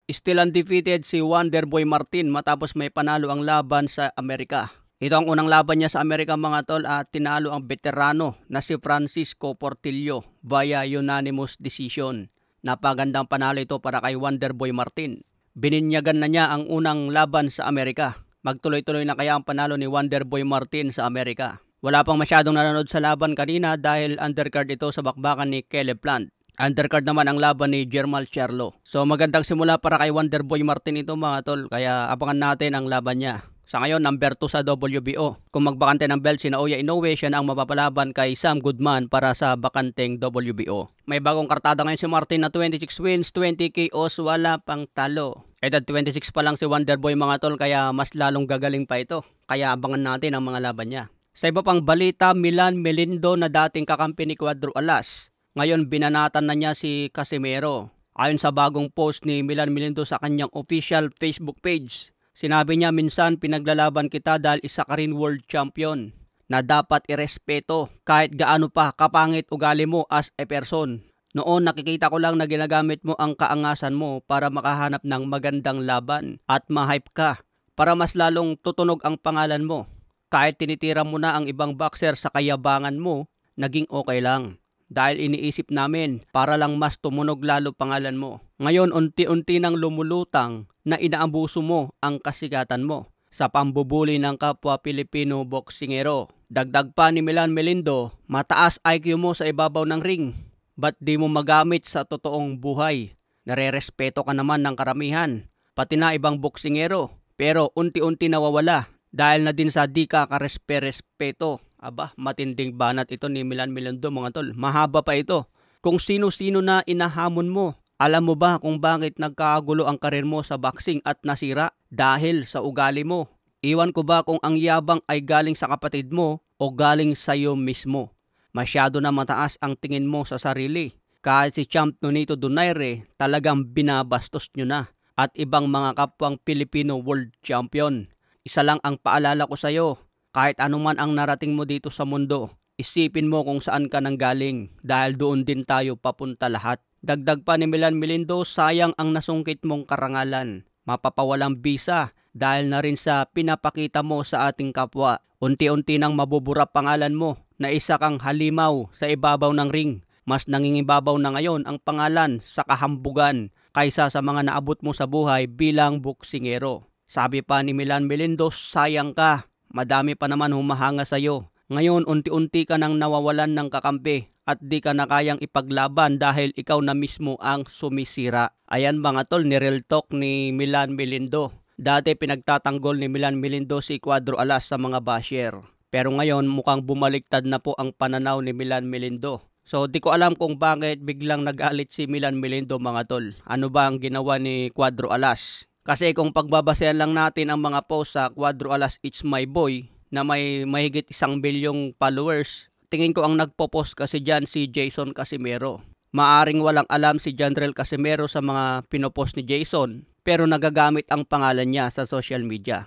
Still undefeated si Wonderboy Martin matapos may panalo ang laban sa Amerika. Ito ang unang laban niya sa Amerika mga tol at tinalo ang veterano na si Francisco Portillo via unanimous decision. Napagandang panalo ito para kay Wonderboy Martin. Bininyagan na niya ang unang laban sa Amerika. Magtuloy-tuloy na kaya ang panalo ni Wonderboy Martin sa Amerika. Wala pang masyadong nanonood sa laban kanina dahil undercard ito sa bakbakan ni Caleb Plant. Undercard naman ang laban ni Jermall Charlo. So magandang simula para kay Wonderboy Martin ito mga tol. Kaya abangan natin ang laban niya. Sa ngayon, number 2 sa WBO. Kung magbakante ng belt si Naoya Inoue, siya na ang mapapalaban kay Sam Goodman para sa bakanteng WBO. May bagong kartada ngayon si Martin na 26 wins, 20 KOs, wala pang talo. Edad 26 pa lang si Wonderboy mga tol, kaya mas lalong gagaling pa ito. Kaya abangan natin ang mga laban niya. Sa iba pang balita, Milan Melindo na dating kakampi ni Cuadro Alas. Ngayon binanatan na niya si Casimero. Ayon sa bagong post ni Milan Melindo sa kanyang official Facebook page, sinabi niya, minsan pinaglalaban kita dahil isa ka rin world champion na dapat irespeto kahit gaano pa kapangit ugali mo as a person. Noon nakikita ko lang na ginagamit mo ang kaangasan mo para makahanap ng magandang laban at ma-hype ka para mas lalong tutunog ang pangalan mo. Kahit tinitira mo na ang ibang boxer sa kayabangan mo, naging okay lang. Dahil iniisip namin para lang mas tumunog lalo pangalan mo. Ngayon unti-unti nang lumulutang na inaabuso mo ang kasigatan mo sa pambubuli ng kapwa Pilipino boksingero. Dagdag pa ni Milan Melindo, mataas IQ mo sa ibabaw ng ring. Ba't di mo magamit sa totoong buhay? Nare-respeto ka naman ng karamihan, pati na ibang boksingero. Pero unti-unti nawawala dahil na din sa di ka karespe-respeto. Aba, matinding banat ito ni Milan Melindo mga tol. Mahaba pa ito. Kung sino-sino na inahamon mo, alam mo ba kung bakit nagkagulo ang karir mo sa boxing at nasira? Dahil sa ugali mo. Iwan ko ba kung ang yabang ay galing sa kapatid mo o galing sa iyo mismo? Masyado na mataas ang tingin mo sa sarili. Kahit si Champ Nonito Donaire talagang binabastos nyo na. At ibang mga kapwang Pilipino world champion. Isa lang ang paalala ko sa iyo. Kahit anuman ang narating mo dito sa mundo, isipin mo kung saan ka nanggaling dahil doon din tayo papunta lahat. Dagdag pa ni Milan Melindo, sayang ang nasungkit mong karangalan. Mapapawalang bisa dahil na rin sa pinapakita mo sa ating kapwa. Unti-unti nang mabubura pangalan mo na isa kang halimaw sa ibabaw ng ring. Mas nangingibabaw na ngayon ang pangalan sa kahambugan kaysa sa mga naabot mo sa buhay bilang boksingero. Sabi pa ni Milan Melindo, sayang ka. Madami pa naman humahanga sa iyo. Ngayon unti-unti ka nang nawawalan ng kakampi at di ka na kayang ipaglaban dahil ikaw na mismo ang sumisira. Ayan mga tol, ni Real Talk ni Milan Melindo. Dati pinagtatanggol ni Milan Melindo si Cuadro Alas sa mga basher. Pero ngayon mukhang bumaliktad na po ang pananaw ni Milan Melindo. So di ko alam kung bakit biglang nagalit si Milan Melindo mga tol. Ano ba ang ginawa ni Cuadro Alas? Kasi kung pagbabasehan lang natin ang mga post sa Cuadro Alas It's My Boy na may mahigit 1 bilyong followers, tingin ko ang nagpo-post kasi dyan si Jason Casimero. Maaring walang alam si Janrel Casimero sa mga pinopost ni Jason pero nagagamit ang pangalan niya sa social media.